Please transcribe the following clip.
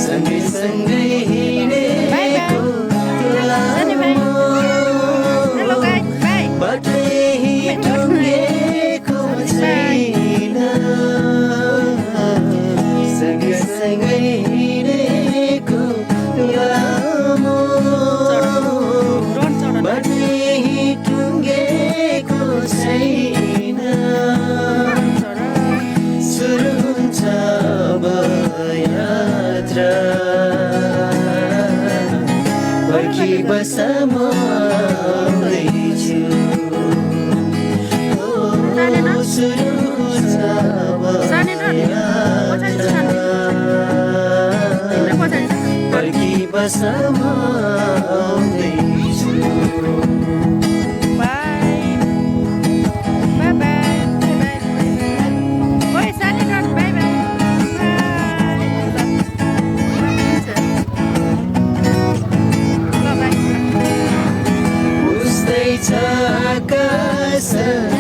सँगै सँगै हिँडेको बाटै टुङ्गेको छैन सँगै सँगै हिँडेको लामो बाटै टुङ्गेको छैन सुरु हुन्छ अब यात्रा पर्खी बस म आउँदैछु सुरु हुन्छ अब यात्रा पर्खी बस म आउँदैछु आकाश